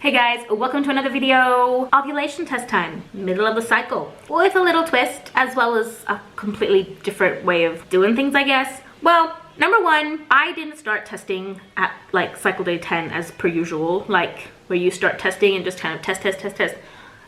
Hey guys, welcome to another video. Ovulation test time, middle of the cycle, with a little twist as well as a completely different way of doing things, I guess. Well, number one, I didn't start testing at like cycle day 10 as per usual, like where you start testing and just kind of test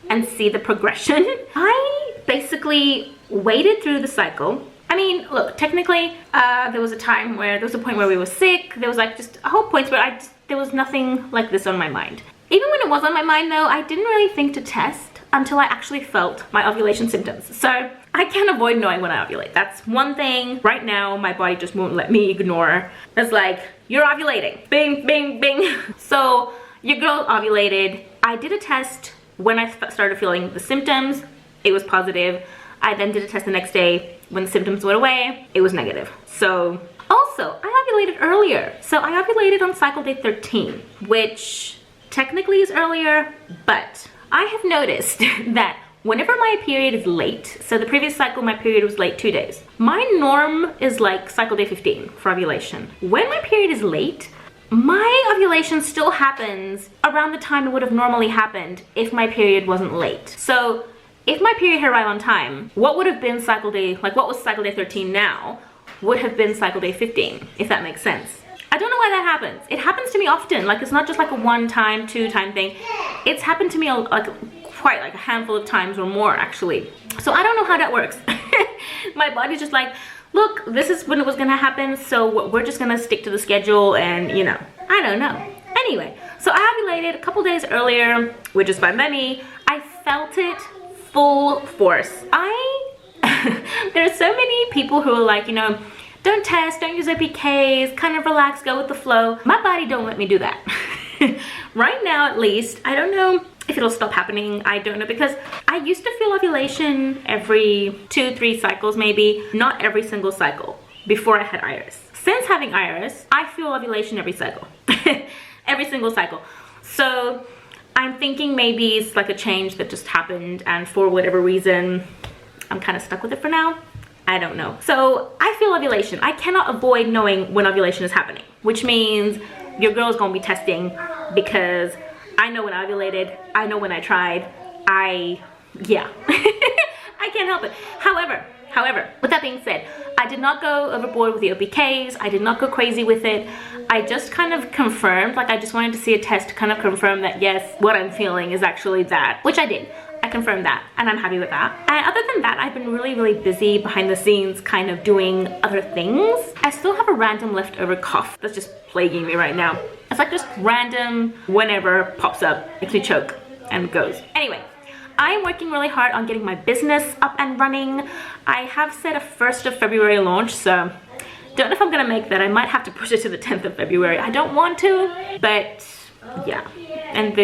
and see the progression. I basically waited through the cycle. I mean, look, technically, there was a point where we were sick. There was like just a whole point where there was nothing like this on my mind. Even when it was on my mind though, I didn't really think to test until I actually felt my ovulation symptoms. So I can't avoid knowing when I ovulate. That's one thing right now my body just won't let me ignore. It's like, you're ovulating, bing, bing, bing. So your girl ovulated. I did a test when I started feeling the symptoms. It was positive. I then did a test the next day. When the symptoms went away, it was negative. So also, I ovulated earlier. So I ovulated on cycle day 13, which technically is earlier, but I have noticed that whenever my period is late, so the previous cycle my period was late 2 days. My norm is like cycle day 15 for ovulation. When my period is late, my ovulation still happens around the time it would have normally happened if my period wasn't late. So if my period had arrived on time, what would have been cycle day, like what was cycle day 13 now, would have been cycle day 15, if that makes sense. I don't know why that happens. It happens to me often. Like, it's not just like a one-time, two-time thing. It's happened to me quite like a handful of times or more, actually. So I don't know how that works. My body's just like, look, this is when it was gonna happen, so we're just gonna stick to the schedule, and you know, I don't know. Anyway, so I ovulated a couple days earlier, which is fine by me. I felt it full force. There's so many people who are like, you know, don't test, don't use OPKs, kind of relax, go with the flow. My body don't let me do that. Right now, at least, I don't know if it'll stop happening. I don't know, because I used to feel ovulation every 2-3 cycles maybe, not every single cycle before I had Iris. Since having Iris, I feel ovulation every cycle, every single cycle. So I'm thinking maybe it's like a change that just happened, and for whatever reason, I'm kind of stuck with it for now. I don't know. So I feel ovulation. I cannot avoid knowing when ovulation is happening, which means your girl's gonna be testing, because I know when I ovulated, I know when I tried. Yeah. I can't help it. However, with that being said, I did not go overboard with the OPKs. I did not go crazy with it. I just kind of confirmed, like I just wanted to see a test to kind of confirm that yes, what I'm feeling is actually that, which I did. I confirmed that, and I'm happy with that. And other than that, I've been really busy behind the scenes, kind of doing other things. I still have a random leftover cough that's just plaguing me right now. It's like just random, whenever pops up, makes me choke and goes. Anyway, I'm working really hard on getting my business up and running. I have set a 1st of February launch, so don't know if I'm gonna make that. I might have to push it to the 10th of February. I don't want to, but yeah. And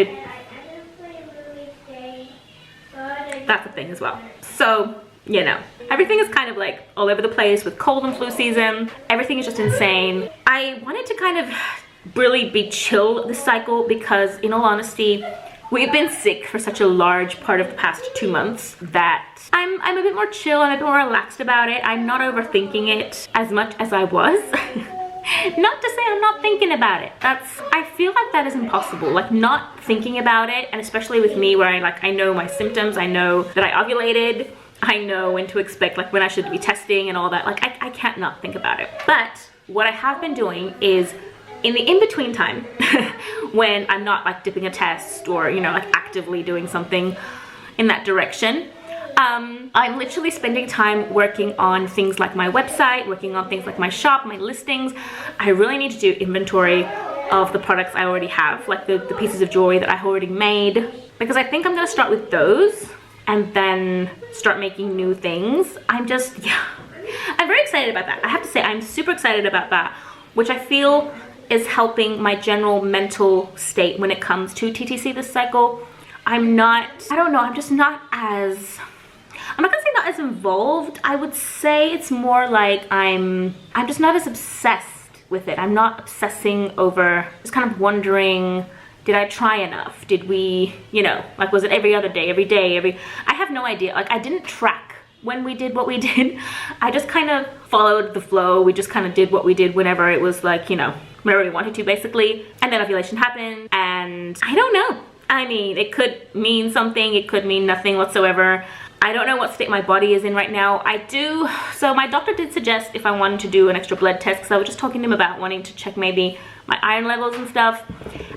that's a thing as well. So, you know, everything is kind of like all over the place with cold and flu season. Everything is just insane. I wanted to kind of really be chill this cycle because, in all honesty, we've been sick for such a large part of the past 2 months that I'm a bit more chill and a bit more relaxed about it. I'm not overthinking it as much as I was. Not to say I'm not thinking about it. I feel like that is impossible. Like, not thinking about it, and especially with me where I know my symptoms, I know that I ovulated, I know when to expect, like when I should be testing and all that. Like, I can't not think about it. But what I have been doing is, in the in-between time, when I'm not like dipping a test or, you know, like actively doing something in that direction, I'm literally spending time working on things like my website, working on things like my shop, my listings. I really need to do inventory of the products I already have, like the pieces of jewelry that I already made, because I think I'm gonna start with those and then start making new things. I'm very excited about that. I have to say, I'm super excited about that, which I feel is helping my general mental state when it comes to TTC this cycle. I'm not gonna say not as involved. I would say it's more like I'm just not as obsessed with it. I'm not obsessing over, just kind of wondering, did I try enough? Did we, you know, like, was it every other day, every day, I have no idea. Like, I didn't track when we did what we did. I just kind of followed the flow. We just kind of did what we did whenever it was like, you know, whenever we wanted to, basically. And then ovulation happened, and I don't know. I mean, it could mean something, it could mean nothing whatsoever. I don't know what state my body is in right now. So my doctor did suggest if I wanted to do an extra blood test, because I was just talking to him about wanting to check maybe my iron levels and stuff.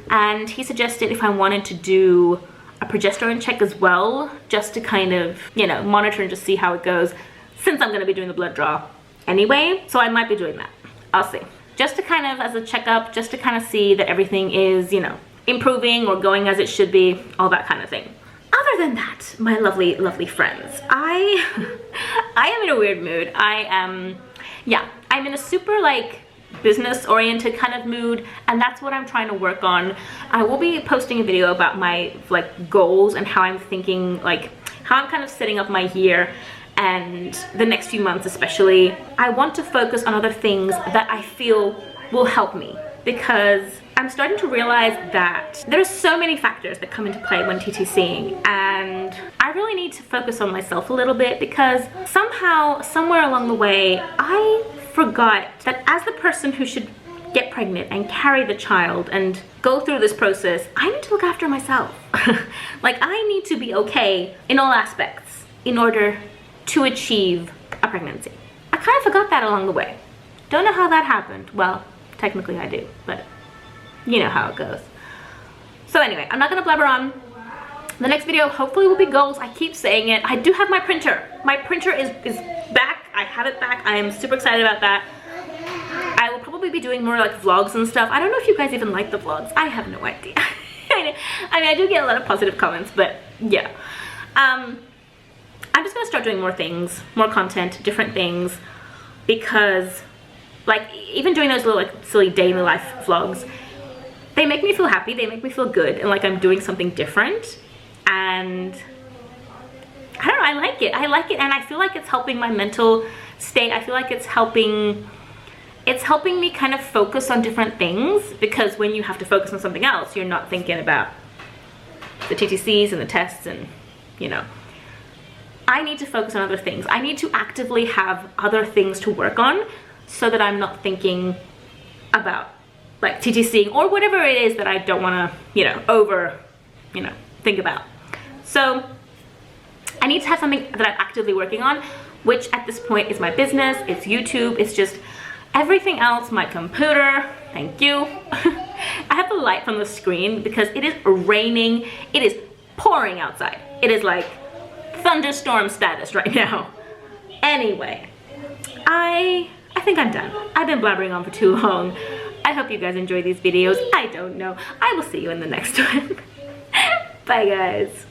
And he suggested if I wanted to do a progesterone check as well, just to kind of, you know, monitor and just see how it goes, since I'm gonna be doing the blood draw anyway. So I might be doing that. I'll see. Just to kind of, as a checkup, just to kind of see that everything is, you know, improving or going as it should be, all that kind of thing. Other than that, my lovely, lovely friends, I am in a weird mood. I'm in a super like business oriented kind of mood, and that's what I'm trying to work on. I will be posting a video about my like goals and how I'm thinking, like how I'm kind of setting up my year and the next few months especially. I want to focus on other things that I feel will help me, because I'm starting to realize that there's so many factors that come into play when TTCing, and I really need to focus on myself a little bit, because somehow, somewhere along the way, I forgot that as the person who should get pregnant and carry the child and go through this process, I need to look after myself. Like, I need to be okay in all aspects in order to achieve a pregnancy. I kind of forgot that along the way. Don't know how that happened. Well, technically I do, but you know how it goes. So anyway, I'm not gonna blabber on. The next video hopefully will be goals. I keep saying it. I do have my printer. My printer is back. I have it back. I am super excited about that. I will probably be doing more like vlogs and stuff. I don't know if you guys even like the vlogs. I have no idea. I mean, I do get a lot of positive comments, but yeah. I'm just gonna start doing more things, more content, different things, because like even doing those little like silly day in the life vlogs, they make me feel happy, they make me feel good, and like I'm doing something different, and I don't know, I like it, and I feel like it's helping my mental state. I feel like it's helping me kind of focus on different things, because when you have to focus on something else, you're not thinking about the TTCs and the tests, and you know, I need to focus on other things. I need to actively have other things to work on, so that I'm not thinking about like TTCing or whatever it is that I don't want to, you know, think about. So I need to have something that I'm actively working on, which at this point is my business, it's YouTube, it's just everything else, my computer, thank you. I have the light from the screen because it is raining, it is pouring outside. It is like thunderstorm status right now. Anyway, I think I'm done. I've been blabbering on for too long. I hope you guys enjoy these videos. I don't know. I will see you in the next one. Bye guys.